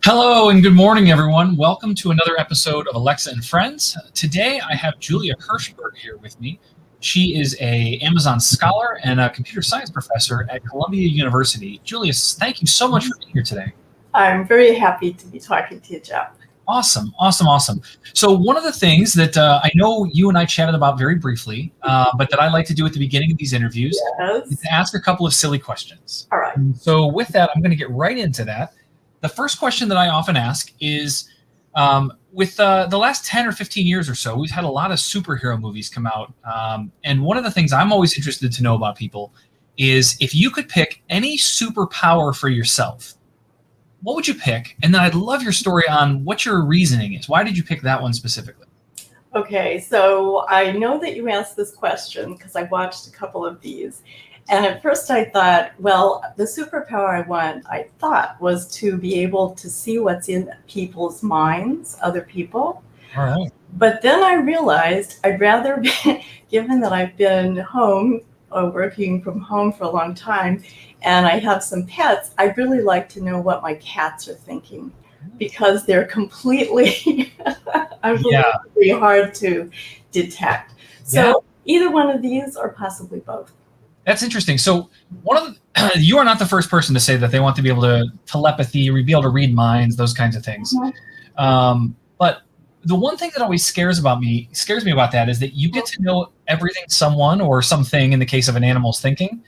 Hello and good morning, everyone. Welcome to another episode of Alexa and Friends. Today, I have Julia Hirschberg here with me. She is an Amazon scholar and a computer science professor at Columbia University. Julia, thank you so much for being here today. I'm very happy to be talking to you, Jeff. Awesome. So one of the things that I know you and I chatted about very briefly, but that I like to do at the beginning of these interviews is to ask a couple of silly questions. All right. So with that, I'm going to get right into that. The first question that I often ask is, with the last 10 or 15 years or so, we've had a lot of superhero movies come out. And one of the things I'm always interested to know about people is if you could pick any superpower for yourself, what would you pick? And then I'd love your story on what your reasoning is. Why did you pick that one specifically? Okay, so I know that you asked this question because I watched a couple of these. And at first I thought, well, the superpower I thought was to be able to see what's in people's minds, other people. All right. But then I realized I'd rather be, given that I've been home or working from home for a long time, and I have some pets, I'd really like to know what my cats are thinking because they're completely unbelievably hard to detect. So either one of these or possibly both. That's interesting. So you are not the first person to say that they want to be able to telepathy, be able to read minds, those kinds of things. Mm-hmm. But the one thing that always scares me about that is that you get to know everything someone or something in the case of an animal's thinking.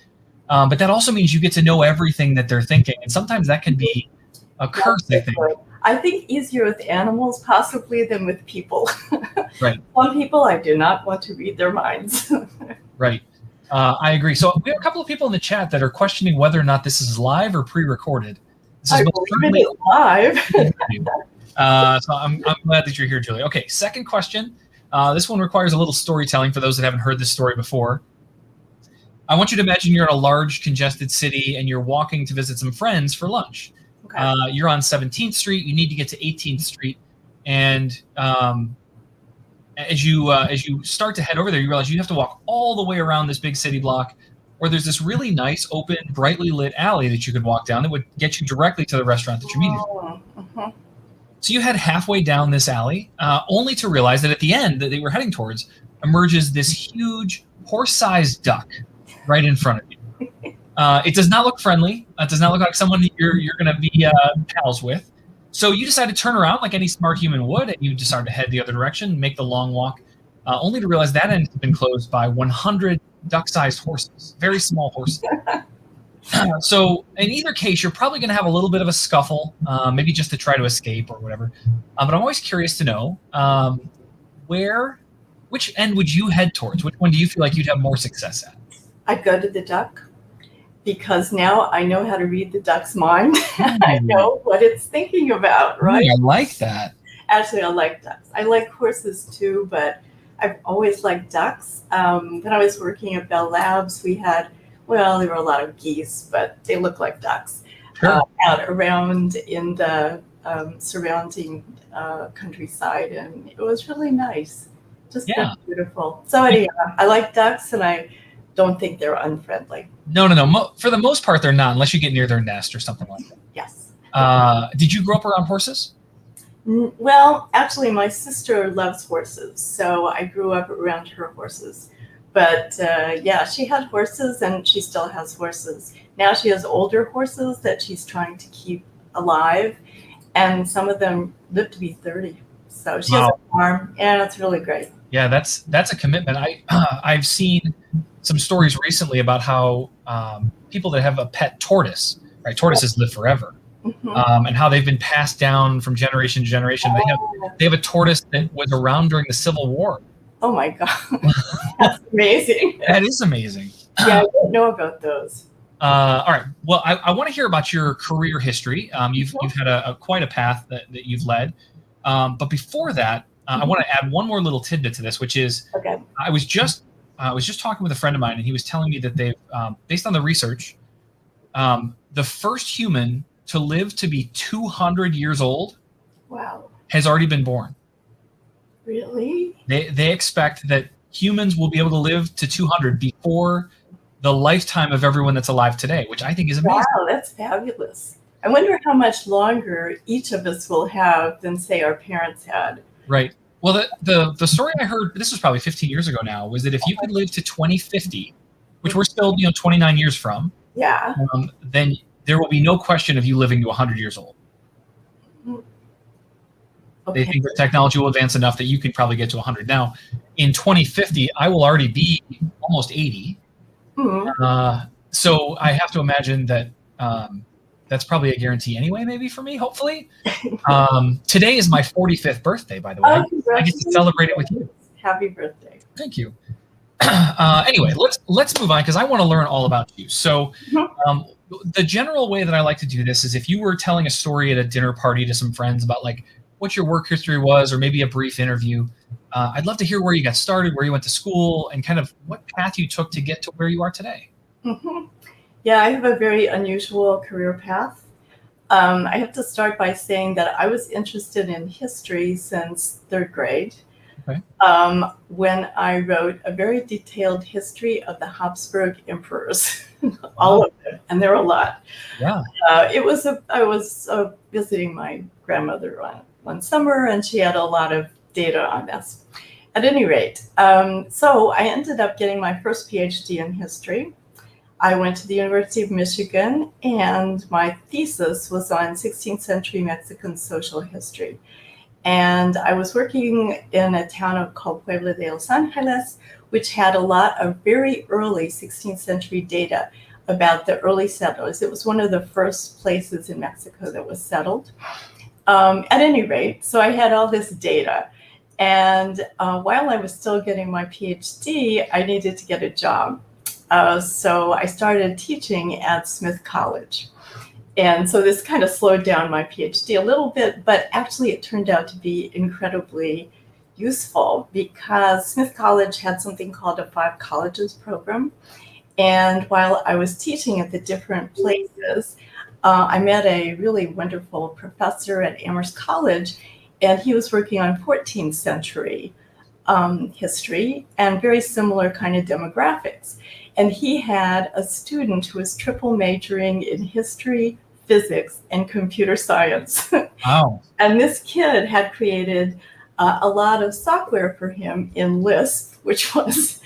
But that also means you get to know everything that they're thinking. And sometimes that can be a curse, I think. I think easier with animals possibly than with people. Right. Some people I do not want to read their minds. Right. I agree. So we have a couple of people in the chat that are questioning whether or not this is live or pre-recorded. I believe it is live. So I'm glad that you're here, Julia. Okay, second question. This one requires a little storytelling for those that haven't heard this story before. I want you to imagine you're in a large, congested city and you're walking to visit some friends for lunch. Okay. You're on 17th Street. You need to get to 18th Street. And as you start to head over there, you realize you have to walk all the way around this big city block, or there's this really nice, open, brightly lit alley that you could walk down that would get you directly to the restaurant that you're meeting. Mm-hmm. So you head halfway down this alley, only to realize that at the end that they were heading towards emerges this huge horse-sized duck right in front of you. It does not look friendly. It does not look like someone you're going to be pals with. So you decide to turn around like any smart human would, and you decide to head the other direction, make the long walk, only to realize that end has been closed by 100 duck-sized horses, very small horses. So in either case, you're probably going to have a little bit of a scuffle, maybe just to try to escape or whatever. But I'm always curious to know which end would you head towards? Which one do you feel like you'd have more success at? I'd go to the duck because now I know how to read the duck's mind. I know what it's thinking about, right? I like that. Actually, I like ducks. I like horses too, but I've always liked ducks. When I was working at Bell Labs, there were a lot of geese, but they look like ducks. Sure. Out around in the surrounding countryside, and it was really nice. Just beautiful. So anyhow, I like ducks, and I don't think they're unfriendly. No. For the most part, they're not, unless you get near their nest or something like that. Yes. Did you grow up around horses? Well, actually, my sister loves horses, so I grew up around her horses. But she had horses, and she still has horses. Now she has older horses that she's trying to keep alive, and some of them live to be 30. So she has a farm, and it's really great. Yeah, that's a commitment. I've seen some stories recently about how people that have a pet tortoise, right? Tortoises live forever, and how they've been passed down from generation to generation. They have a tortoise that was around during the Civil War. Oh my God, that's amazing. That is amazing. Yeah, I didn't know about those. All right. Well, I want to hear about your career history. You've had quite a path that you've led. But before that, I want to add one more little tidbit to this, which is I was just talking with a friend of mine, and he was telling me that they've, based on the research, the first human to live to be 200 years old has already been born. Really? They expect that humans will be able to live to 200 before the lifetime of everyone that's alive today, which I think is amazing. Wow, that's fabulous. I wonder how much longer each of us will have than, say, our parents had. Right. Well, the story I heard, this was probably 15 years ago now, was that if you could live to 2050, which we're still 29 years from, Yeah. then there will be no question of you living to 100 years old. Okay. They think that technology will advance enough that you could probably get to 100. Now, in 2050, I will already be almost 80. So I have to imagine that that's probably a guarantee anyway, maybe for me, hopefully. Today is my 45th birthday, by the way. Oh, I get to celebrate it with you. Happy birthday. Thank you. Anyway, let's move on because I want to learn all about you. So the general way that I like to do this is if you were telling a story at a dinner party to some friends about like what your work history was or maybe a brief interview, I'd love to hear where you got started, where you went to school, and kind of what path you took to get to where you are today. Yeah, I have a very unusual career path. I have to start by saying that I was interested in history since third grade. Okay. When I wrote a very detailed history of the Habsburg emperors, all of them, and there are a lot. Yeah. I was visiting my grandmother one summer, and she had a lot of data on this. At any rate, so I ended up getting my first PhD in history. I went to the University of Michigan, and my thesis was on 16th century Mexican social history. And I was working in a town called Puebla de Los Angeles, which had a lot of very early 16th century data about the early settlers. It was one of the first places in Mexico that was settled. At any rate, so I had all this data. And while I was still getting my PhD, I needed to get a job. So I started teaching at Smith College. And so this kind of slowed down my PhD a little bit, but actually it turned out to be incredibly useful because Smith College had something called a 5 colleges program. And while I was teaching at the different places, I met a really wonderful professor at Amherst College, and he was working on 14th century history and very similar kind of demographics. And he had a student who was triple majoring in history, physics, and computer science. Wow. And this kid had created a lot of software for him in Lisp, which was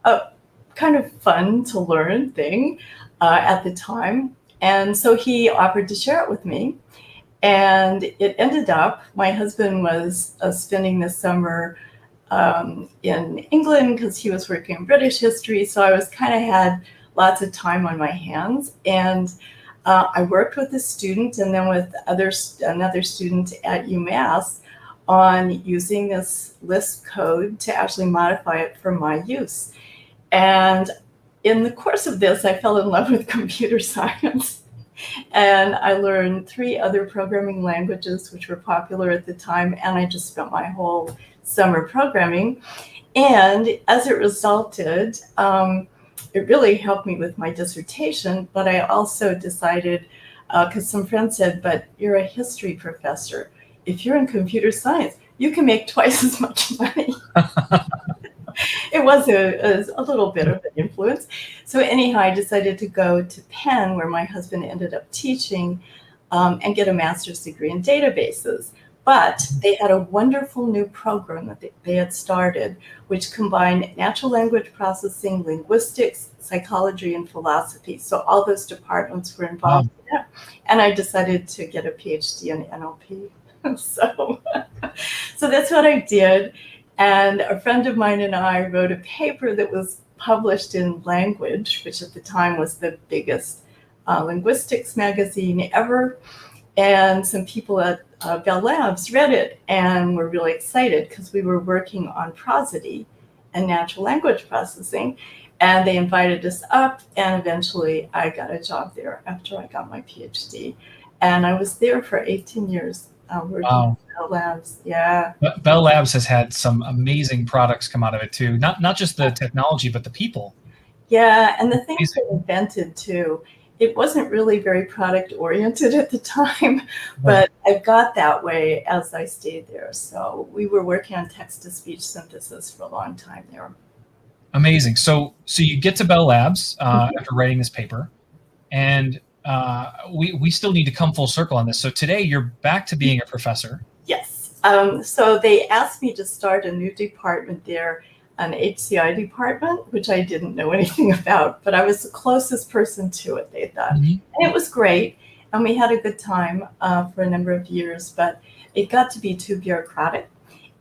a kind of fun to learn thing at the time. And so he offered to share it with me. And it ended up, my husband was spending the summer in England because he was working in British history. So I was kind of had lots of time on my hands. And I worked with a student and then with another student at UMass on using this Lisp code to actually modify it for my use. And in the course of this, I fell in love with computer science. And I learned 3 other programming languages, which were popular at the time. And I just spent my whole summer programming. And as it resulted, it really helped me with my dissertation. But I also decided, because some friends said, but you're a history professor. If you're in computer science, you can make twice as much money. It was a little bit of an influence. So anyhow, I decided to go to Penn, where my husband ended up teaching, and get a master's degree in databases. But they had a wonderful new program that they had started, which combined natural language processing, linguistics, psychology, and philosophy. So all those departments were involved in it. And I decided to get a PhD in NLP. So that's what I did. And a friend of mine and I wrote a paper that was published in Language, which at the time was the biggest linguistics magazine ever. And some people at Bell Labs read it and were really excited because we were working on prosody and natural language processing. And they invited us up, and eventually I got a job there after I got my PhD. And I was there for 18 years working at Bell Labs. Yeah. Bell Labs has had some amazing products come out of it too. Not just the technology, but the people. Yeah, and the things they invented too. It wasn't really very product oriented at the time, but I got that way as I stayed there. So we were working on text to speech synthesis for a long time there. Amazing. So you get to Bell Labs after writing this paper, and we still need to come full circle on this. So today you're back to being a professor. Yes. So they asked me to start a new department there, an HCI department, which I didn't know anything about, but I was the closest person to it, they thought. Mhm. And it was great. And we had a good time for a number of years, but it got to be too bureaucratic.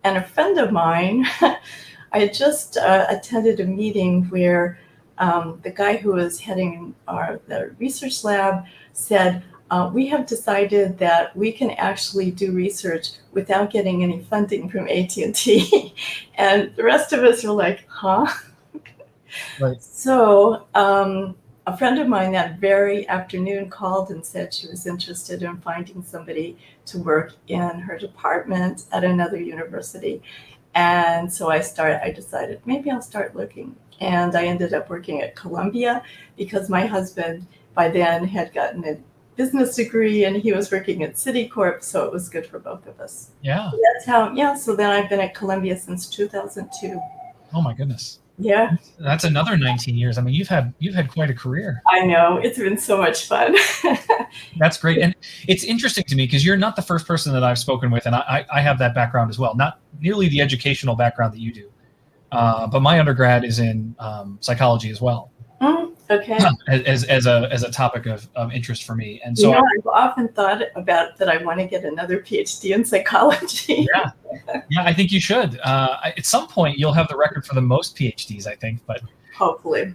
And a friend of mine, I had just attended a meeting where the guy who was heading the research lab said, we have decided that we can actually do research without getting any funding from AT&T. And the rest of us were like, huh? Right. So a friend of mine that very afternoon called and said she was interested in finding somebody to work in her department at another university. And so I decided maybe I'll start looking. And I ended up working at Columbia because my husband by then had gotten a business degree and he was working at Citicorp, so it was good for both of us. Yeah. So that's how, so then I've been at Columbia since 2002. Oh my goodness. Yeah. That's another 19 years. I mean, you've had quite a career. I know. It's been so much fun. That's great. And it's interesting to me because you're not the first person that I've spoken with, and I have that background as well. Not nearly the educational background that you do. But my undergrad is in psychology as well. Okay. As a topic of interest for me. And so I've often thought about that I want to get another PhD in psychology. Yeah, I think you should. At some point, you'll have the record for the most PhDs, I think. But hopefully,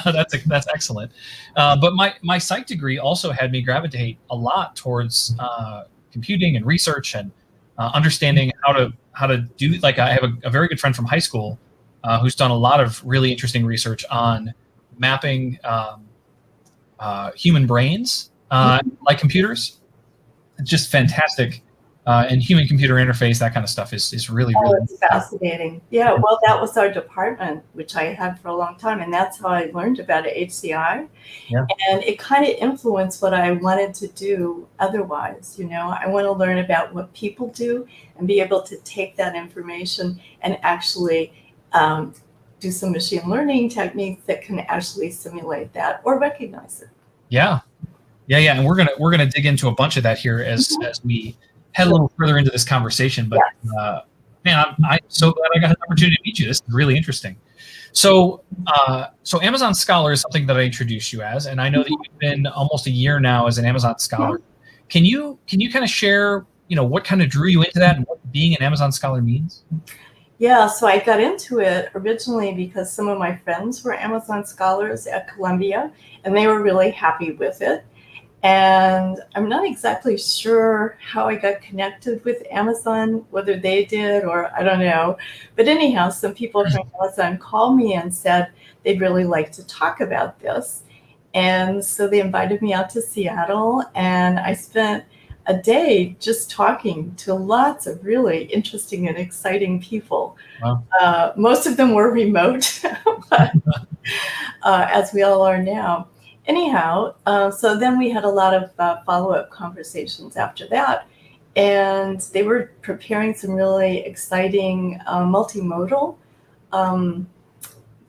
that's excellent. But my psych degree also had me gravitate a lot towards computing and research and understanding how to do. Like I have a very good friend from high school who's done a lot of really interesting research on mapping human brains like computers. It's just fantastic. And human computer interface, that kind of stuff is really it's fascinating. Yeah, well, that was our department, which I had for a long time, and that's how I learned about HCI. Yeah. And it kind of influenced what I wanted to do otherwise. I want to learn about what people do and be able to take that information and actually do some machine learning techniques that can actually simulate that or recognize it. Yeah. And we're gonna dig into a bunch of that here as we head a little further into this conversation. But man, I'm so glad I got an opportunity to meet you. This is really interesting. So Amazon Scholar is something that I introduced you as, and I know that you've been almost a year now as an Amazon Scholar. Can you kind of share, what kind of drew you into that and what being an Amazon Scholar means? Yeah, so I got into it originally because some of my friends were Amazon Scholars at Columbia, and they were really happy with it. And I'm not exactly sure how I got connected with Amazon, whether they did or I don't know. But anyhow, some people from Amazon called me and said they'd really like to talk about this. And so they invited me out to Seattle, and I spent a day just talking to lots of really interesting and exciting people. Wow. Most of them were remote, but, as we all are now. Anyhow, so then we had a lot of follow-up conversations after that, and they were preparing some really exciting multimodal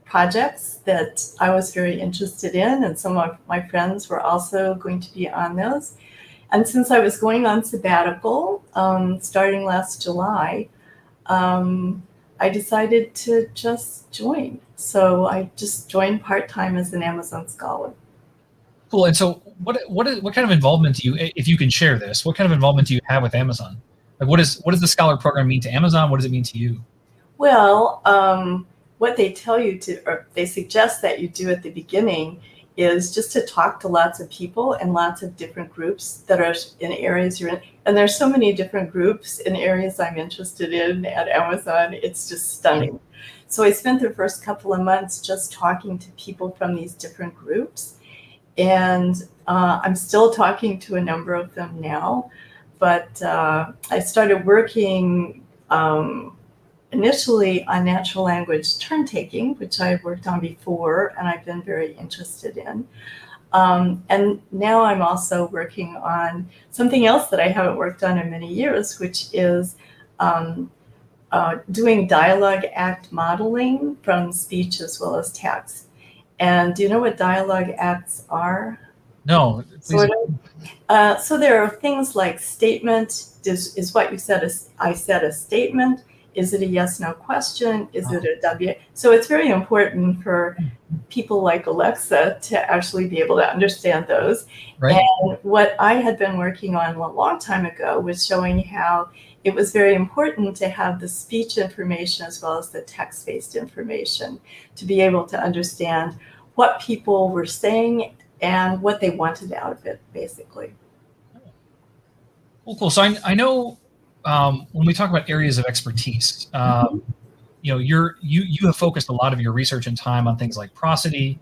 projects that I was very interested in, and some of my friends were also going to be on those. And since I was going on sabbatical starting last July, I decided to just join. So I just joined part-time as an Amazon Scholar. Cool. And so what kind of involvement do you, if you can share this, what kind of involvement do you have with Amazon? Like what does the Scholar program mean to Amazon? What does it mean to you? Well, what they tell you to, or they suggest that you do at the beginning is just to talk to lots of people and lots of different groups that are in areas you're in. And there's so many different groups in areas I'm interested in at Amazon. It's just stunning. So I spent the first couple of months just talking to people from these different groups. And I'm still talking to a number of them now. But I started working initially on natural language turn taking, which I had worked on before and I've been very interested in. And now I'm also working on something else that I haven't worked on in many years, which is doing dialogue act modeling from speech as well as text. And do you know what dialogue acts are? No, please. Sort of. So there are things like statement. Is what you said, I said a statement? Is it a yes, no question? Is it a W? So it's very important for people like Alexa to actually be able to understand those. Right. And what I had been working on a long time ago was showing how it was very important to have the speech information as well as the text-based information to be able to understand what people were saying and what they wanted out of it, basically. Well, cool. So I know when we talk about areas of expertise, you know, you have focused a lot of your research and time on things like prosody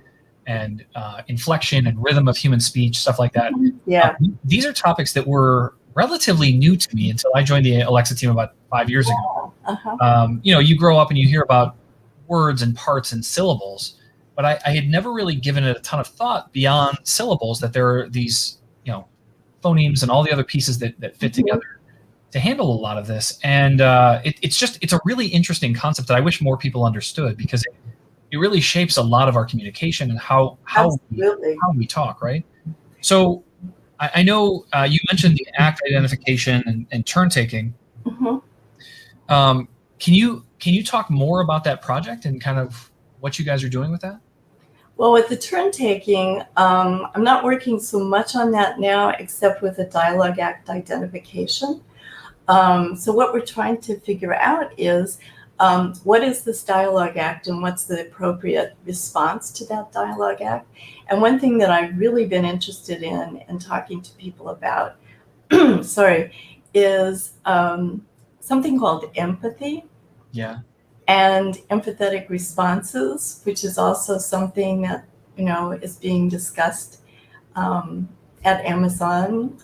and inflection and rhythm of human speech, stuff like that. Yeah. These are topics that were relatively new to me until I joined the Alexa team about 5 years ago. You know, you grow up and you hear about words and parts and syllables, but I had never really given it a ton of thought beyond syllables, that there are these, you know, phonemes and all the other pieces that fit together to handle a lot of this. And it's a really interesting concept that I wish more people understood, because it really shapes a lot of our communication and how we talk, right? So I know you mentioned the act identification and turn taking. Can you talk more about that project and kind of what you guys are doing with that? Well, with the turn taking, I'm not working so much on that now, except with the dialogue act identification. So what we're trying to figure out is what is this dialogue act and what's the appropriate response to that dialogue act. And one thing that I've really been interested in and talking to people about, sorry, is something called empathy. Yeah. And empathetic responses, which is also something that, you know, is being discussed at Amazon,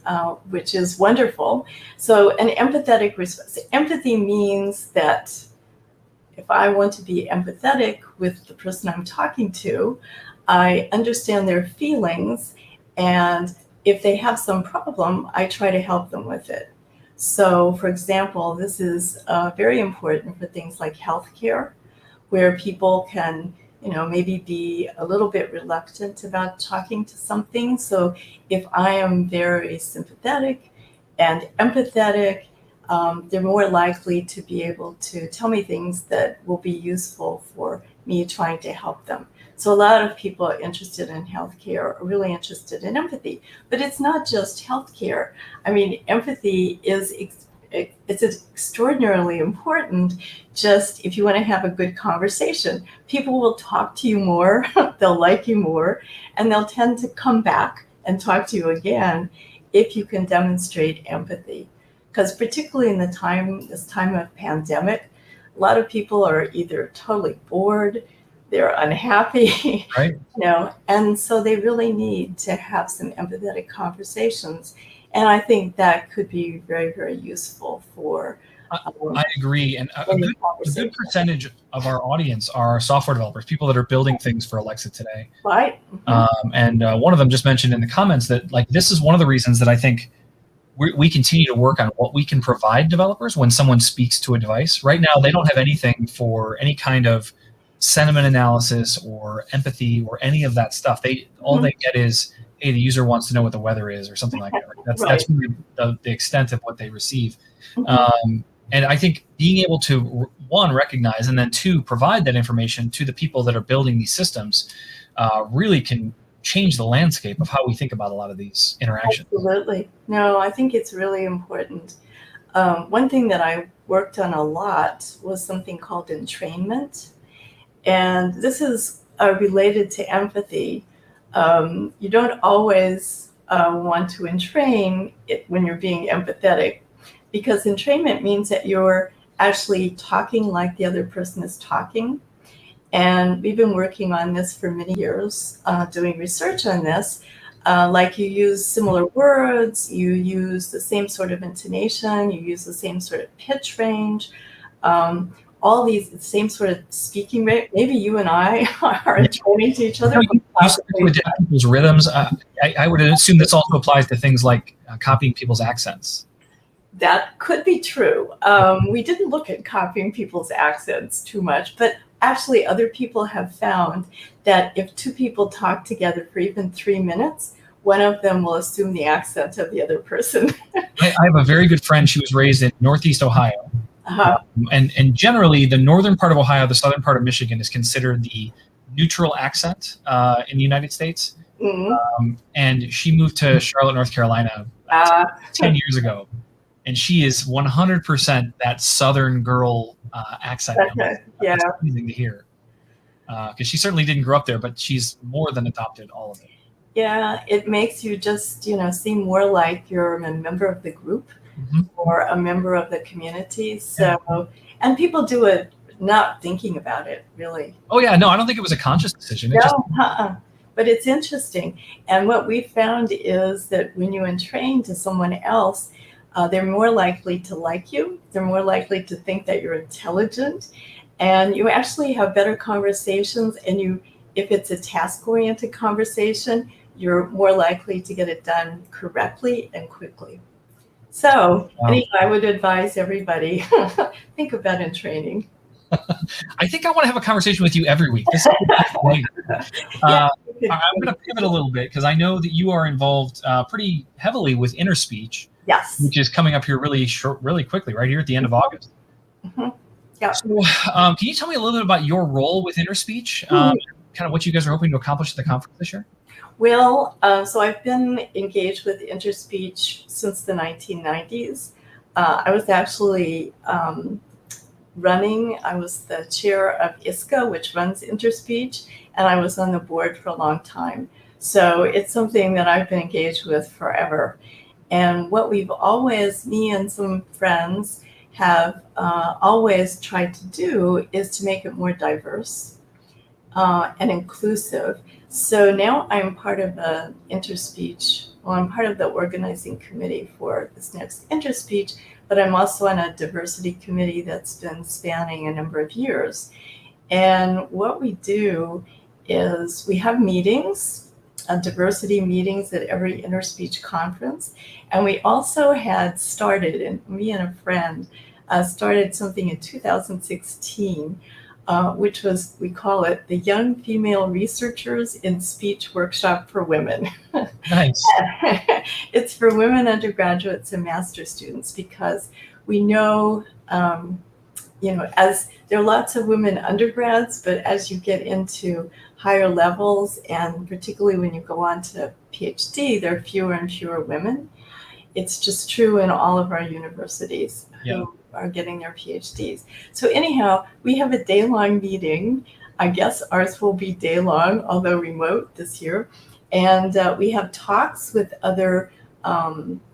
which is wonderful. So an empathetic response, empathy means that if I want to be empathetic with the person I'm talking to, I understand their feelings, and if they have some problem, I try to help them with it. So, for example, this is very important for things like healthcare, where people can, you know, maybe be a little bit reluctant about talking to something. So if I am very sympathetic and empathetic, they're more likely to be able to tell me things that will be useful for me trying to help them. So a lot of people are interested in healthcare, are really interested in empathy, but it's not just healthcare. I mean, empathy is it's extraordinarily important. Just if you want to have a good conversation, people will talk to you more, they'll like you more, and they'll tend to come back and talk to you again if you can demonstrate empathy. Because particularly in this time of pandemic, a lot of people are either totally bored, they're unhappy, right? You know, and so they really need to have some empathetic conversations. And I think that could be very, very useful for. I agree. And a good percentage of our audience are software developers, people that are building things for Alexa today. Right. And one of them just mentioned in the comments that, like, this is one of the reasons that I think we continue to work on what we can provide developers when someone speaks to a device. Right now, they don't have anything for any kind of sentiment analysis or empathy or any of that stuff. All they get is, hey, the user wants to know what the weather is or something like that. That's really the extent of what they receive. And I think being able to, one, recognize, and then two, provide that information to the people that are building these systems really can change the landscape of how we think about a lot of these interactions. Absolutely. No, I think it's really important. One thing that I worked on a lot was something called entrainment. And this is related to empathy. You don't always want to entrain it when you're being empathetic, because entrainment means that you're actually talking like the other person is talking. And we've been working on this for many years, doing research on this. Like you use similar words, you use the same sort of intonation, you use the same sort of pitch range, all these same sort of speaking rate. Maybe you and I are entraining to each other. You adapt people's rhythms. I would assume this also applies to things like copying people's accents. That could be true. We didn't look at copying people's accents too much, but actually other people have found that if two people talk together for even 3 minutes, one of them will assume the accent of the other person. I have a very good friend. She was raised in Northeast Ohio. And generally, the northern part of Ohio, the southern part of Michigan is considered the neutral accent in the United States. And she moved to Charlotte, North Carolina 10 years ago. And she is 100% that southern girl accent. Yeah. It's amazing to hear. Because she certainly didn't grow up there, but she's more than adopted all of it. Yeah, it makes you just, seem more like you're a member of the group or a member of the community. So, and people do it not thinking about it, really. Oh, yeah. No, I don't think it was a conscious decision. But it's interesting. And what we found is that when you entrain to someone else, they're more likely to like you. They're more likely to think that you're intelligent. And you actually have better conversations. And if it's a task-oriented conversation, you're more likely to get it done correctly and quickly. So anyway, I would advise everybody, think about entraining. I think I want to have a conversation with you every week. This is great. I'm going to pivot a little bit because I know that you are involved pretty heavily with Interspeech. Yes. Which is coming up here really quickly, right here at the end of August. Yeah. So, can you tell me a little bit about your role with Interspeech? Kind of what you guys are hoping to accomplish at the conference this year? Well, so I've been engaged with Interspeech since the 1990s. I was actually I was the chair of ISCA, which runs Interspeech, and I was on the board for a long time. So it's something that I've been engaged with forever. And what we've always, me and some friends, have always tried to do is to make it more diverse and inclusive. So now I'm part of Interspeech. Well, I'm part of the organizing committee for this next Interspeech, but I'm also on a diversity committee that's been spanning a number of years. And what we do is we have meetings, diversity meetings at every Interspeech conference. And we also had started, and me and a friend started something in 2016, which was, we call it the Young Female Researchers in Speech Workshop for Women. Nice. It's for women undergraduates and master's students because we know, as there are lots of women undergrads, but as you get into higher levels, and particularly when you go on to PhD, there are fewer and fewer women. It's just true in all of our universities who are getting their PhDs. So anyhow, we have a day-long meeting. I guess ours will be day-long, although remote this year. And we have talks with other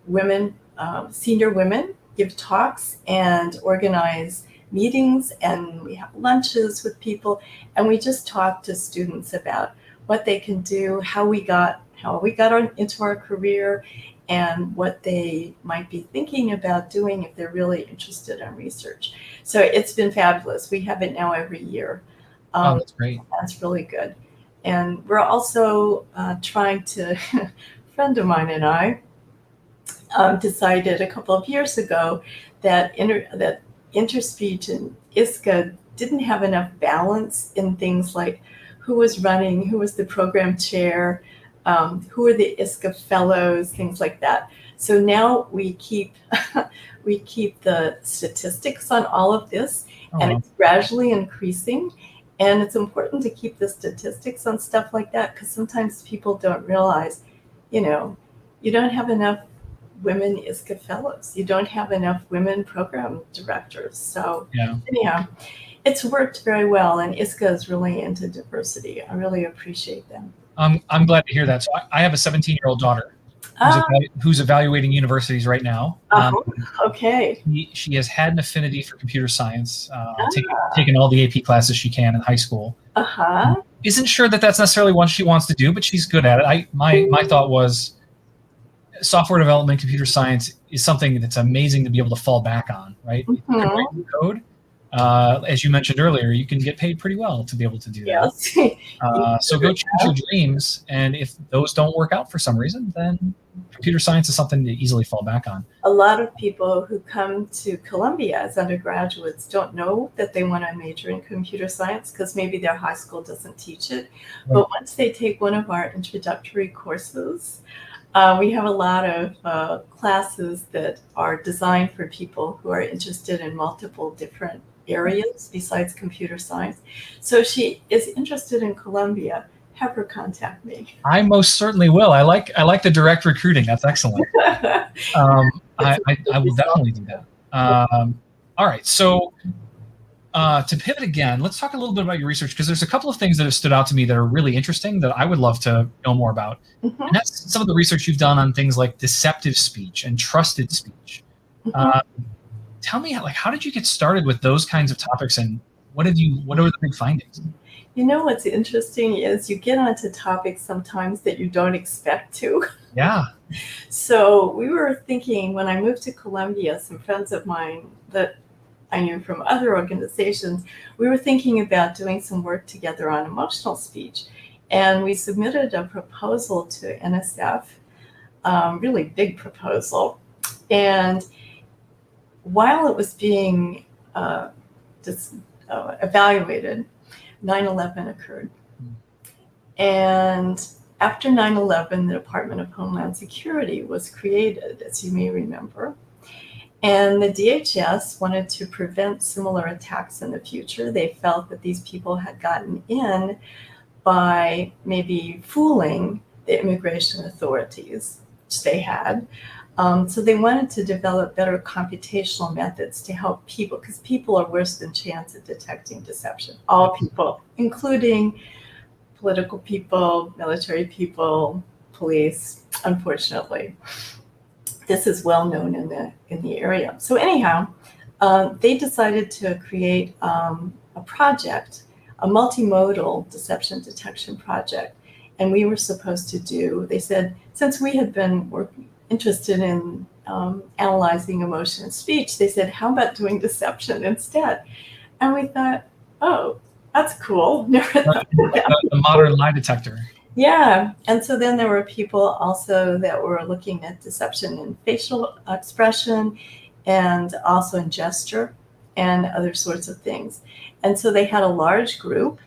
women, senior women, give talks and organize meetings, and we have lunches with people, and we just talk to students about what they can do, how we got into our career, and what they might be thinking about doing if they're really interested in research. So it's been fabulous. We have it now every year. Oh, that's great. That's really good. And we're also trying to, a friend of mine and I decided a couple of years ago that Interspeech and ISCA didn't have enough balance in things like who was running, who was the program chair, who are the ISCA fellows, things like that. So now we keep the statistics on all of this, and it's gradually increasing. And it's important to keep the statistics on stuff like that because sometimes people don't realize, you don't have enough women ISCA fellows. You don't have enough women program directors. So anyhow, it's worked very well, and ISCA is really into diversity. I really appreciate them. I'm glad to hear that. So I have a 17-year-old daughter who's evaluating universities right now. Okay. She has had an affinity for computer science, taken all the AP classes she can in high school. Isn't sure that that's necessarily what she wants to do, but she's good at it. My thought was software development, computer science is something that's amazing to be able to fall back on, right? You can write code, As you mentioned earlier, you can get paid pretty well to be able to do that. Yes. So go chase your dreams, and if those don't work out for some reason, then computer science is something to easily fall back on. A lot of people who come to Columbia as undergraduates don't know that they want to major in computer science because maybe their high school doesn't teach it. Right. But once they take one of our introductory courses, we have a lot of classes that are designed for people who are interested in multiple different areas besides computer science. So if she is interested in Columbia, have her contact me. I most certainly will. I like the direct recruiting. That's excellent. I will definitely do that. All right. So to pivot again, let's talk a little bit about your research, because there's a couple of things that have stood out to me that are really interesting that I would love to know more about. And that's some of the research you've done on things like deceptive speech and trusted speech. Tell me, how did you get started with those kinds of topics, and what are the big findings? You know, what's interesting is you get onto topics sometimes that you don't expect to. Yeah. So we were thinking, when I moved to Columbia, some friends of mine that I knew from other organizations, we were thinking about doing some work together on emotional speech. And we submitted a proposal to NSF, really big proposal. And while it was being evaluated, 9/11 occurred. And after 9/11, the Department of Homeland Security was created, as you may remember. And the DHS wanted to prevent similar attacks in the future. They felt that these people had gotten in by maybe fooling the immigration authorities, which they had. So they wanted to develop better computational methods to help people, because people are worse than chance at detecting deception. All people, including political people, military people, police, unfortunately. This is well known in the area. So anyhow, they decided to create a project, a multimodal deception detection project. And we were supposed to do, they said, since we had been interested in analyzing emotion and speech, they said, how about doing deception instead? And we thought, oh, that's cool. The modern lie detector. Yeah. And so then there were people also that were looking at deception in facial expression and also in gesture and other sorts of things. And so they had a large group,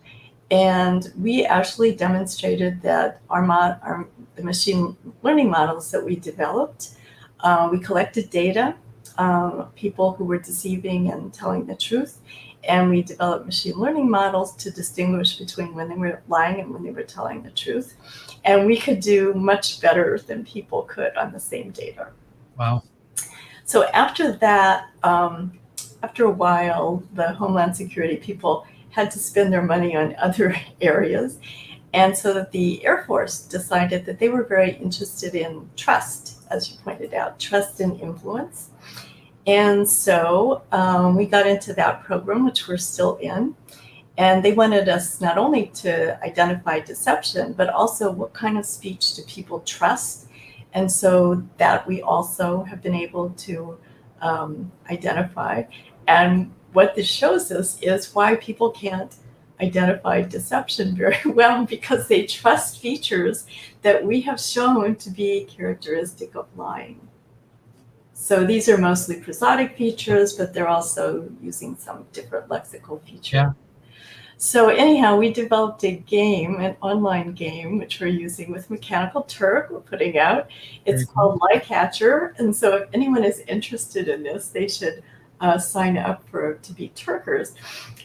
and we actually demonstrated that the machine learning models that we developed, we collected data, people who were deceiving and telling the truth, and we developed machine learning models to distinguish between when they were lying and when they were telling the truth. And we could do much better than people could on the same data. Wow. So after that, after a while, the Homeland Security people had to spend their money on other areas. And so that the Air Force decided that they were very interested in trust, as you pointed out, trust and influence. And so we got into that program, which we're still in. And they wanted us not only to identify deception, but also what kind of speech do people trust. And so that we also have been able to identify. And what this shows us is why people can't identify deception very well, because they trust features that we have shown to be characteristic of lying. So these are mostly prosodic features, but they're also using some different lexical features. Yeah. So anyhow, we developed a game, an online game, which we're using with Mechanical Turk, we're putting out. It's called Lie Catcher. And so if anyone is interested in this, they should sign up to be Turkers.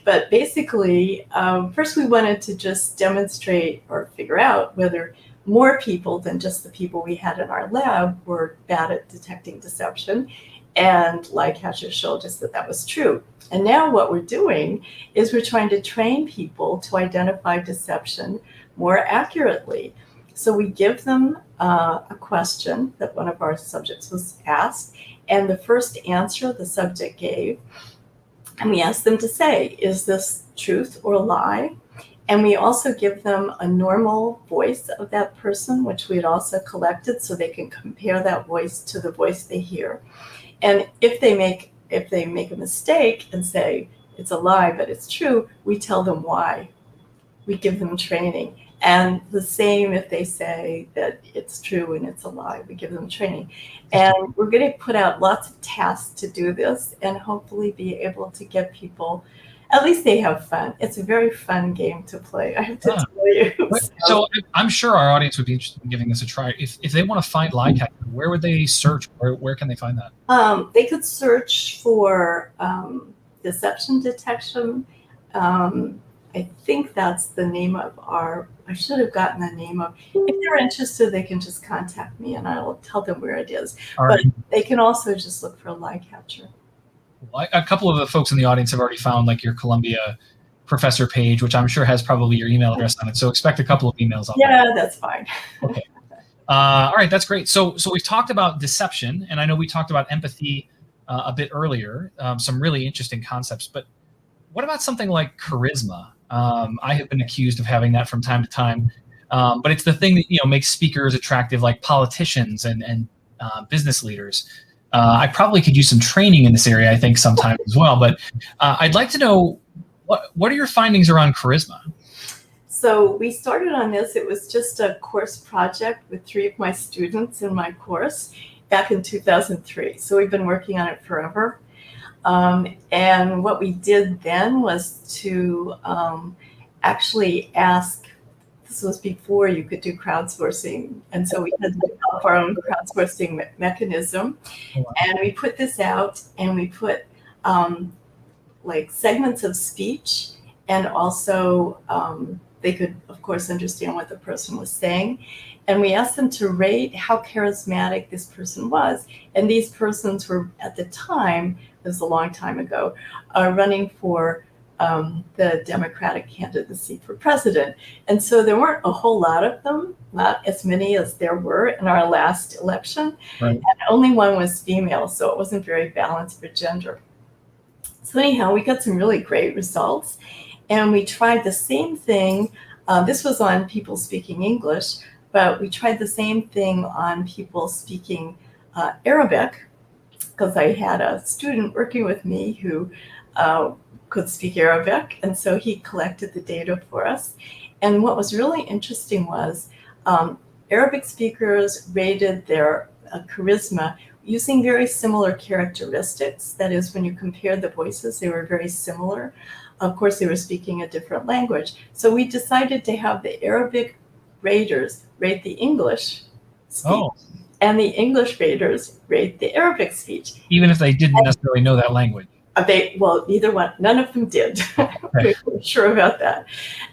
But basically, first we wanted to just demonstrate or figure out whether more people than just the people we had in our lab were bad at detecting deception. And Lie Catcher showed us that that was true. And now what we're doing is we're trying to train people to identify deception more accurately. So we give them a question that one of our subjects was asked, and the first answer the subject gave, and we ask them to say, is this truth or lie? And we also give them a normal voice of that person, which we had also collected, so they can compare that voice to the voice they hear. And if they make a mistake and say, it's a lie, but it's true, we tell them why. We give them training. And the same if they say that it's true and it's a lie, we give them training. And we're going to put out lots of tasks to do this and hopefully be able to get people, at least they have fun. It's a very fun game to play, I have to tell you. So I'm sure our audience would be interested in giving this a try. If they want to find lie detector, where would they search? Where can they find that? They could search for deception detection. I think that's the name of I should have gotten the name of, if they're interested, they can just contact me and I'll tell them where it is. But they can also just look for lie capture. Well, a couple of the folks in the audience have already found like your Columbia professor page, which I'm sure has probably your email address on it. So expect a couple of emails on that. Yeah, that's fine. Okay. All right, that's great. So we've talked about deception, and I know we talked about empathy a bit earlier, some really interesting concepts. But what about something like charisma? I have been accused of having that from time to time, but it's the thing that makes speakers attractive, like politicians and business leaders. I probably could use some training in this area, I think, sometime as well. But I'd like to know what are your findings around charisma? So we started on this. It was just a course project with 3 of my students in my course back in 2003. So we've been working on it forever. And what we did then was to actually ask, this was before you could do crowdsourcing. And so we had to develop our own crowdsourcing mechanism. Oh, wow. And we put this out and we put like segments of speech, and also they could, of course, understand what the person was saying. And we asked them to rate how charismatic this person was. And these persons were, at the time, it was a long time ago, running for the Democratic candidacy for president. And so there weren't a whole lot of them, not as many as there were in our last election. Right. And only one was female, so it wasn't very balanced for gender. So anyhow, we got some really great results. And we tried the same thing. This was on people speaking English, but we tried the same thing on people speaking Arabic, because I had a student working with me who could speak Arabic, and so he collected the data for us. And what was really interesting was Arabic speakers rated their charisma using very similar characteristics. That is, when you compared the voices, they were very similar. Of course, they were speaking a different language. So we decided to have the Arabic raters rate the English speech, and the English raters rate the Arabic speech. Even if they didn't necessarily know that language. Well, neither one, none of them did. Okay. We're sure about that.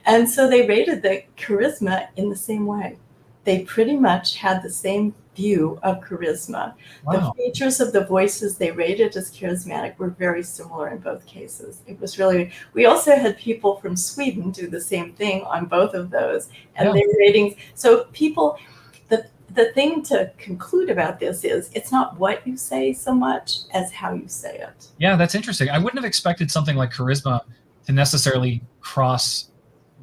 And so they rated the charisma in the same way. They pretty much had the same view of charisma. Wow. The features of the voices they rated as charismatic were very similar in both cases. It was really, we also had people from Sweden do the same thing on both of those, and their ratings. So people, the thing to conclude about this is it's not what you say so much as how you say it. Yeah, that's interesting. I wouldn't have expected something like charisma to necessarily cross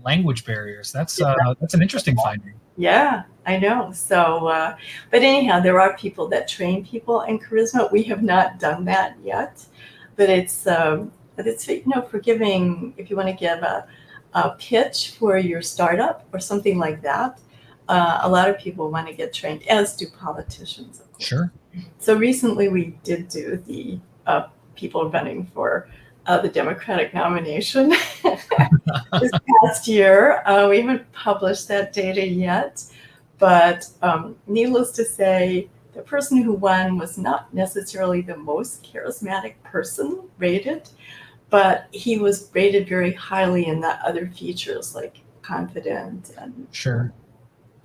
language barriers. That's an interesting finding. Yeah, I know. So, but anyhow, there are people that train people in charisma. We have not done that yet, but it's for giving, if you want to give a pitch for your startup or something like that. A lot of people want to get trained, as do politicians, of course. Sure. So recently we did do the people running for the Democratic nomination this past year. We haven't published that data yet, but needless to say, the person who won was not necessarily the most charismatic person rated, but he was rated very highly in the other features like confident and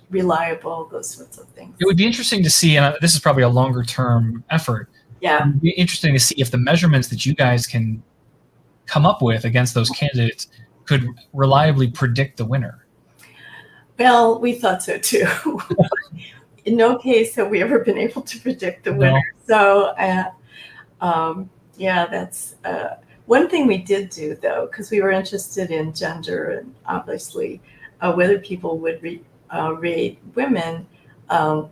reliable, those sorts of things. It would be interesting to see, and this is probably a longer term effort. Yeah. It would be interesting to see if the measurements that you guys can come up with against those candidates could reliably predict the winner. Well, we thought so too. In no case have we ever been able to predict the winner. So, that's one thing we did do, though, because we were interested in gender and obviously whether people would rate women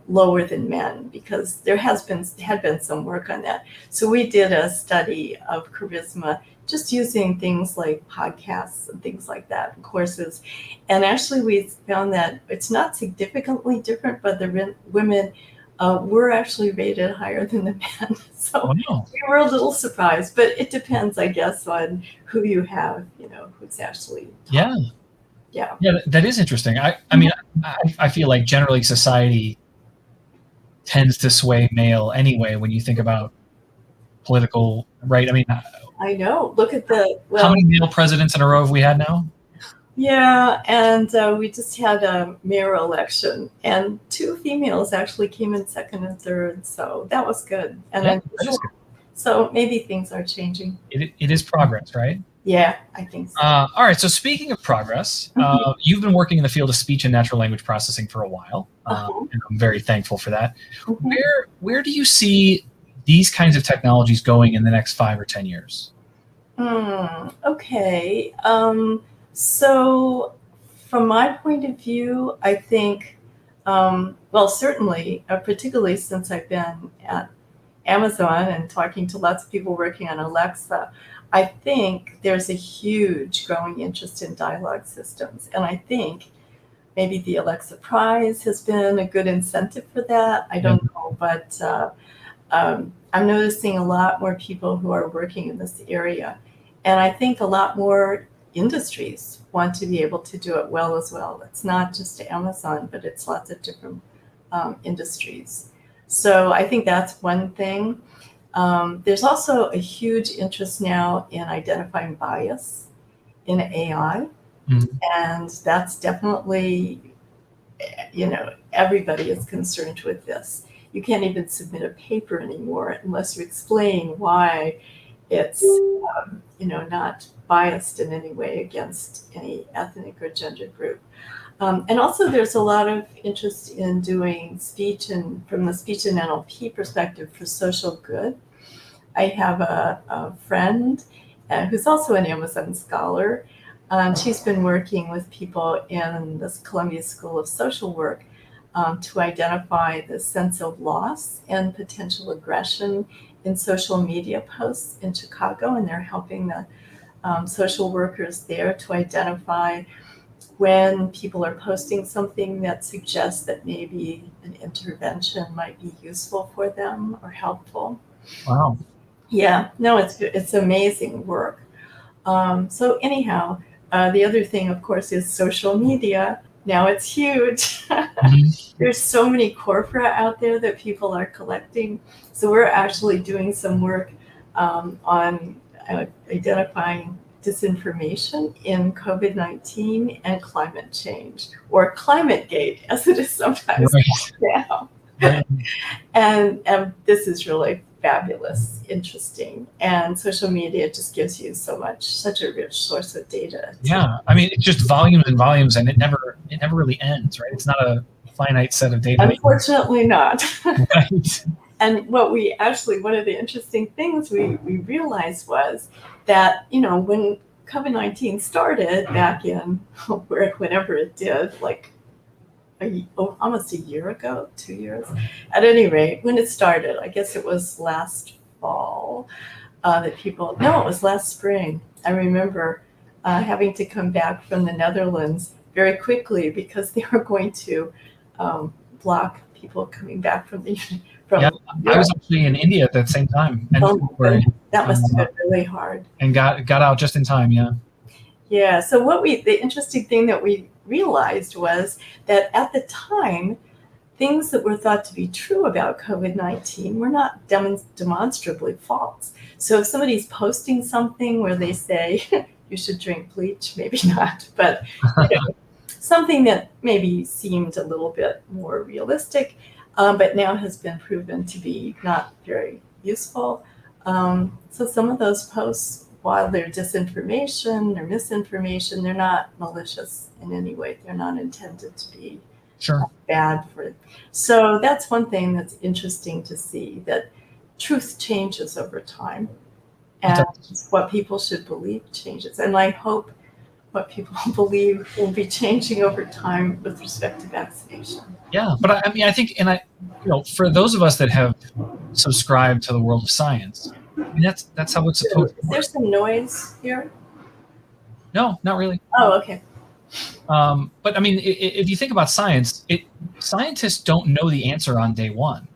lower than men, because there had been some work on that. So we did a study of charisma just using things like podcasts and things like that, courses. And actually, we found that it's not significantly different, but the women were actually rated higher than the men. So Wow. we were a little surprised, but it depends, I guess, on who you have, who's actually talking. Yeah, that is interesting. I mean, I feel like generally society tends to sway male anyway when you think about political, right? I mean, I know. Look at how many male presidents in a row have we had now? Yeah, and we just had a mayor election, and 2 females actually came in second and third, so that was good. And Yeah, that is good. So maybe things are changing. It is progress, right? Yeah, I think so. All right. So speaking of progress, you've been working in the field of speech and natural language processing for a while, and I'm very thankful for that. Where do you see these kinds of technologies going in the next 5 or 10 years? Okay. So from my point of view, I think, well, certainly, particularly since I've been at Amazon and talking to lots of people working on Alexa, I think there's a huge growing interest in dialogue systems. And I think maybe the Alexa Prize has been a good incentive for that. I don't know, but I'm noticing a lot more people who are working in this area. And I think a lot more industries want to be able to do it well as well. It's not just Amazon, but it's lots of different industries. So I think that's one thing. There's also a huge interest now in identifying bias in AI. And that's definitely, everybody is concerned with this. You can't even submit a paper anymore unless you explain why it's, not biased in any way against any ethnic or gender group. And also there's a lot of interest in doing speech and from the speech and NLP perspective for social good. I have a friend who's also an Amazon scholar. She's been working with people in this Columbia School of Social Work to identify the sense of loss and potential aggression in social media posts in Chicago, and they're helping the social workers there to identify when people are posting something that suggests that maybe an intervention might be useful for them or helpful. Wow. Yeah, no, it's amazing work. So anyhow, the other thing, of course, is social media. Now it's huge. There's so many corpora out there that people are collecting. So we're actually doing some work on identifying disinformation in COVID-19 and climate change, or climate gate, as it is sometimes called now. And this is really fabulous, interesting, and social media just gives you such a rich source of data. Yeah, I mean, it's just volumes and volumes, and it never really ends, right? It's not a finite set of data. Unfortunately not. Right. And one of the interesting things we realized was that, when COVID-19 started back in whenever it did, like almost a year ago, 2 years. At any rate, when it started, I guess it was last fall, it was last spring. I remember having to come back from the Netherlands very quickly because they were going to block people coming back from I was actually in India at that same time. And that must have been really hard. And got out just in time, yeah. Yeah, so the interesting thing that we realized was that at the time, things that were thought to be true about COVID-19 were not demonstrably false. So if somebody's posting something where they say you should drink bleach, maybe not, but something that maybe seemed a little bit more realistic, but now has been proven to be not very useful. So some of those posts, while they're disinformation or misinformation, they're not malicious in any way. They're not intended to be bad for it. So that's one thing that's interesting to see, that truth changes over time. And what people should believe changes. And I hope what people believe will be changing over time with respect to vaccination. Yeah, but I mean, I think, for those of us that have subscribed to the world of science, I mean, that's how it's supposed to Is work. there some noise here? No, not really. Oh, okay. But I mean, if you think about science, scientists don't know the answer on day one.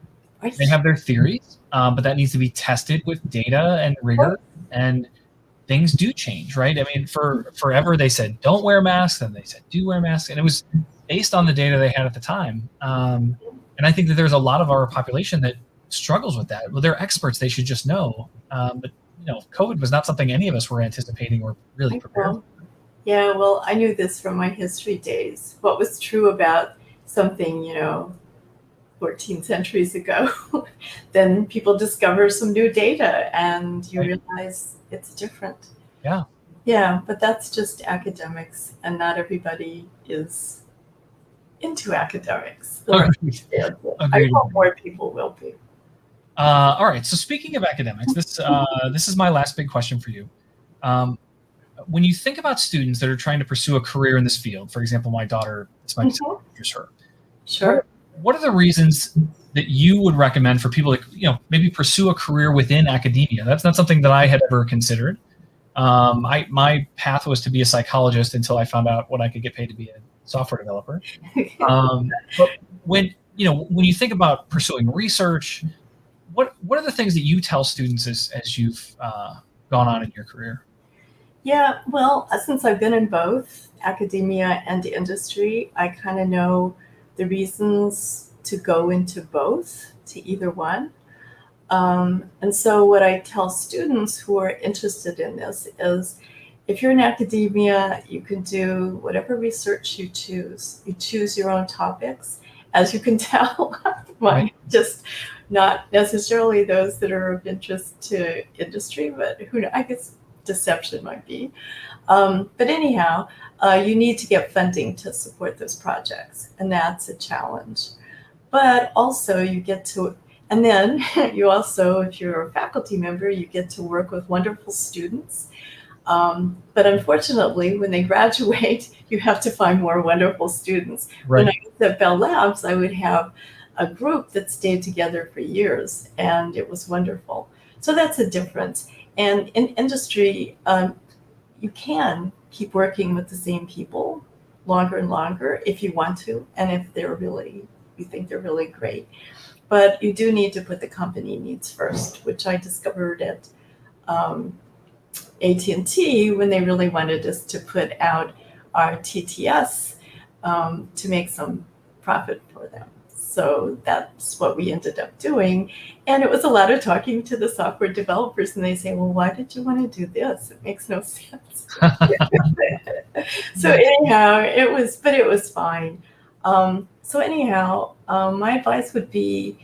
Right. They have their theories, but that needs to be tested with data and rigor, and things do change, right? I mean, for forever they said don't wear masks, and they said do wear masks, and it was based on the data they had at the time. And I think that there's a lot of our population that struggles with that. Well, they're experts; they should just know. But COVID was not something any of us were anticipating or really prepared for. Yeah, well, I knew this from my history days. What was true about something, 14 centuries ago, then people discover some new data and you realize it's different. Yeah. Yeah, but that's just academics, and not everybody is into academics. Agreed. I hope more people will be. All right. So speaking of academics, this is my last big question for you. When you think about students that are trying to pursue a career in this field, for example, my daughter, this might be her. Sure. What are the reasons that you would recommend for people to, maybe pursue a career within academia? That's not something that I had ever considered. My path was to be a psychologist until I found out what I could get paid to be a software developer. But when you think about pursuing research, what are the things that you tell students as you've gone on in your career? Yeah, well, since I've been in both academia and industry, I kind of know the reasons to go into both, to either one. And so what I tell students who are interested in this is, if you're in academia, you can do whatever research you choose. You choose your own topics, as you can tell. Mine, just not necessarily those that are of interest to industry, but I guess deception might be. But anyhow, you need to get funding to support those projects, and that's a challenge. But also you get to, and then you also, if you're a faculty member, you get to work with wonderful students. But unfortunately, when they graduate, you have to find more wonderful students. Right. When I was at Bell Labs, I would have a group that stayed together for years, and it was wonderful. So that's a difference. And in industry, you can keep working with the same people longer and longer if you want to, and if you think they're really great. But you do need to put the company needs first, which I discovered at AT&T when they really wanted us to put out our TTS to make some profit for them. So that's what we ended up doing. And it was a lot of talking to the software developers, and they say, well, why did you want to do this? It makes no sense. So anyhow, it was fine. So anyhow, my advice would be,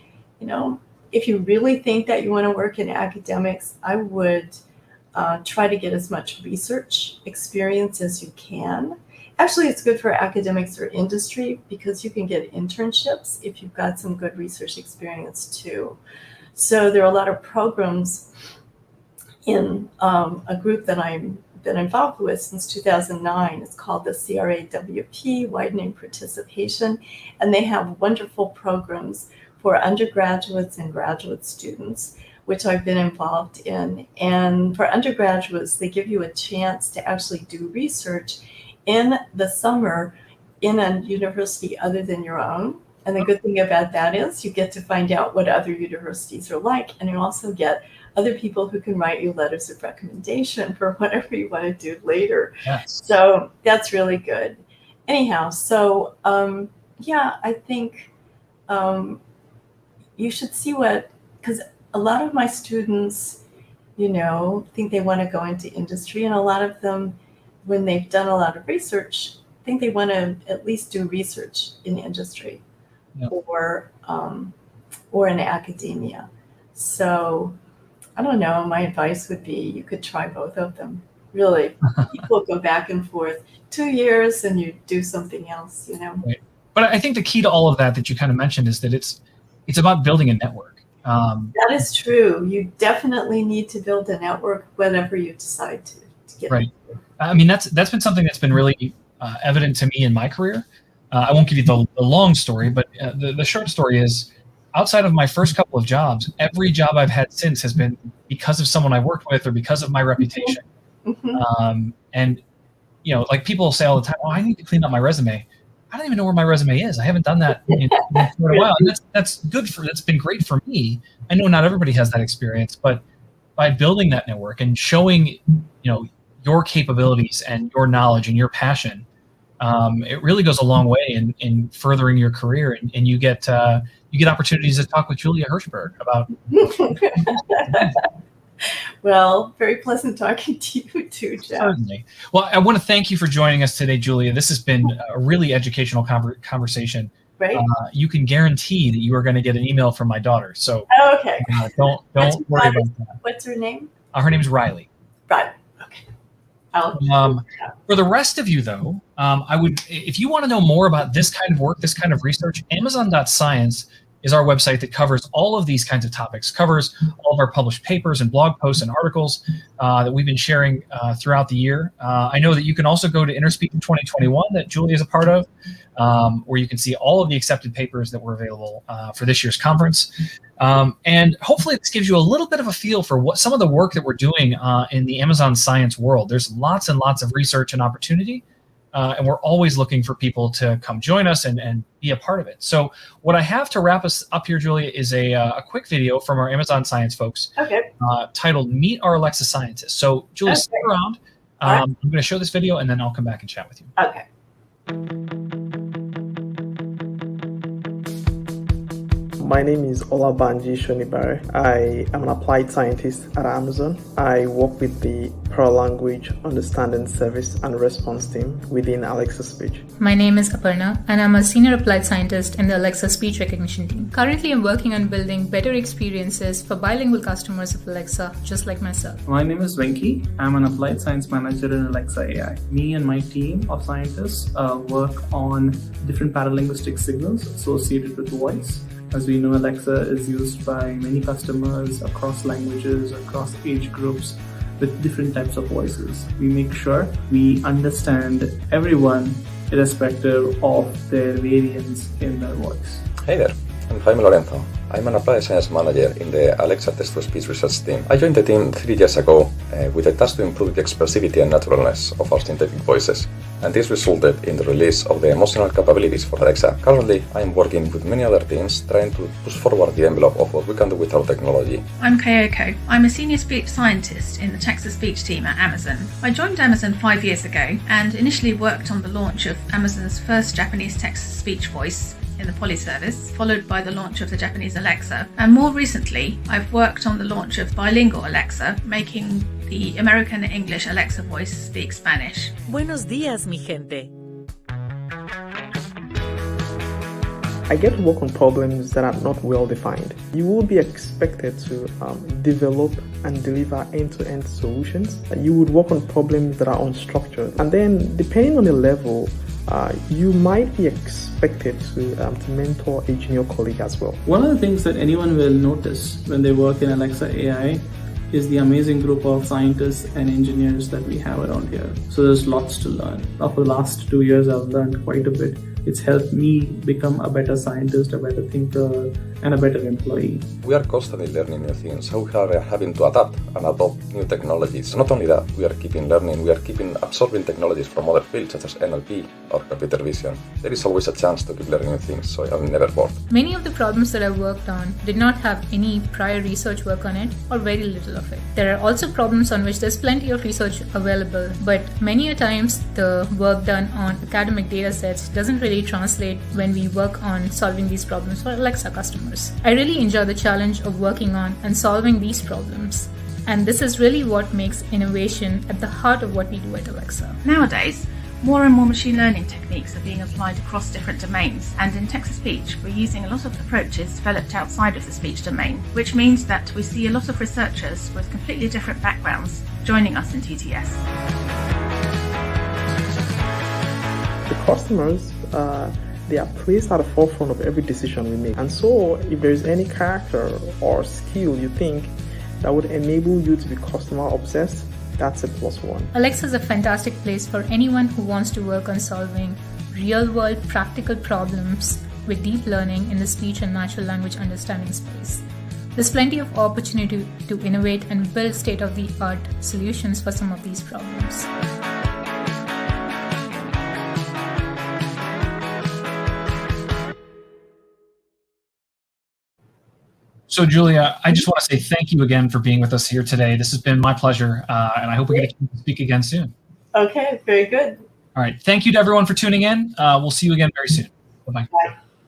if you really think that you want to work in academics, I would try to get as much research experience as you can. Actually, it's good for academics or industry because you can get internships if you've got some good research experience too. So there are a lot of programs in a group that I've been involved with since 2009. It's called the CRAWP, Widening Participation, and they have wonderful programs for undergraduates and graduate students, which I've been involved in. And for undergraduates, they give you a chance to actually do research in the summer in a university other than your own. And the good thing about that is you get to find out what other universities are like, and you also get other people who can write you letters of recommendation for whatever you want to do later. Yes. So that's really good. Anyhow, so I think you should see because a lot of my students, think they want to go into industry, and a lot of them, when they've done a lot of research, think they want to at least do research in industry or in academia. So I don't know, my advice would be you could try both of them. Really, people go back and forth 2 years and you do something else, Right. But I think the key to all of that you kind of mentioned is that it's about building a network. That is true. You definitely need to build a network whenever you decide to get right. I mean, that's been something that's been really evident to me in my career. I won't give you the long story, but the short story is, outside of my first couple of jobs, every job I've had since has been because of someone I worked with or because of my reputation. And like people say all the time, "Oh, I need to clean up my resume." I don't even know where my resume is. I haven't done that in quite a while. And that's been great for me. I know not everybody has that experience, but by building that network and showing, your capabilities and your knowledge and your passion, it really goes a long way in furthering your career. And you get opportunities to talk with Julia Hirschberg about. Well, very pleasant talking to you too, Jeff. Certainly. Well, I want to thank you for joining us today, Julia. This has been a really educational conversation. Right. You can guarantee that you are going to get an email from my daughter. So okay. Don't worry about that. What's her name? Her name's Riley. Right. Okay. For the rest of you, though, if you want to know more about this kind of work, this kind of research, Amazon.science is our website that covers all of these kinds of topics, covers all of our published papers and blog posts and articles that we've been sharing throughout the year. I know that you can also go to Interspeech 2021 that Julia is a part of, where you can see all of the accepted papers that were available for this year's conference. And hopefully this gives you a little bit of a feel for what some of the work that we're doing in the Amazon science world. There's lots and lots of research and opportunity. And we're always looking for people to come join us and be a part of it. So what I have to wrap us up here, Julia, is a quick video from our Amazon Science folks titled Meet Our Alexa Scientists. So Julia, stick around. I'm going to show this video, and then I'll come back and chat with you. Okay. My name is Olabanji Shonibare. I am an applied scientist at Amazon. I work with the Language Understanding Service and Response team within Alexa Speech. My name is Aparna, and I'm a senior applied scientist in the Alexa speech recognition team. Currently, I'm working on building better experiences for bilingual customers of Alexa, just like myself. My name is Venki. I'm an applied science manager in Alexa AI. Me and my team of scientists work on different paralinguistic signals associated with voice. As we know, Alexa is used by many customers across languages, across age groups, with different types of voices. We make sure we understand everyone irrespective of their variance in their voice. Hey there, I'm Jaime Lorenzo. I'm an applied science manager in the Alexa text-to-speech research team. I joined the team 3 years ago with a task to improve the expressivity and naturalness of our synthetic voices, and this resulted in the release of the emotional capabilities for Alexa. Currently, I am working with many other teams trying to push forward the envelope of what we can do with our technology. I'm Kayoko. I'm a senior speech scientist in the text-to-speech team at Amazon. I joined Amazon 5 years ago and initially worked on the launch of Amazon's first Japanese text-to-speech voice in the Poly service, followed by the launch of the Japanese Alexa. And more recently, I've worked on the launch of bilingual Alexa, making the American English Alexa voice speak Spanish. Buenos días, mi gente. I get to work on problems that are not well defined. You will be expected to develop and deliver end-to-end solutions. You would work on problems that are unstructured. And then, depending on the level, you might be expected to mentor a junior colleague as well. One of the things that anyone will notice when they work in Alexa AI is the amazing group of scientists and engineers that we have around here. So there's lots to learn. Over the last 2 years, I've learned quite a bit. It's helped me become a better scientist, a better thinker, and a better employee. We are constantly learning new things, so we are having to adapt and adopt new technologies. Not only that, we are keeping learning, we are keeping absorbing technologies from other fields such as NLP or computer vision. There is always a chance to keep learning new things, so I'm never bored. Many of the problems that I worked on did not have any prior research work on it, or very little of it. There are also problems on which there's plenty of research available, but many a times the work done on academic data sets doesn't really translate when we work on solving these problems for Alexa customers. I really enjoy the challenge of working on and solving these problems, and this is really what makes innovation at the heart of what we do at Alexa. Nowadays, more and more machine learning techniques are being applied across different domains, and in text-to-speech, we're using a lot of approaches developed outside of the speech domain, which means that we see a lot of researchers with completely different backgrounds joining us in TTS. The customers, they are placed at the forefront of every decision we make. And so, if there is any character or skill you think that would enable you to be customer obsessed, that's a +1. Alexa is a fantastic place for anyone who wants to work on solving real-world practical problems with deep learning in the speech and natural language understanding space. There's plenty of opportunity to innovate and build state-of-the-art solutions for some of these problems. So, Julia, I just want to say thank you again for being with us here today. This has been my pleasure, and I hope we get to speak again soon. Okay, very good. All right. Thank you to everyone for tuning in. We'll see you again very soon. Bye-bye. Bye.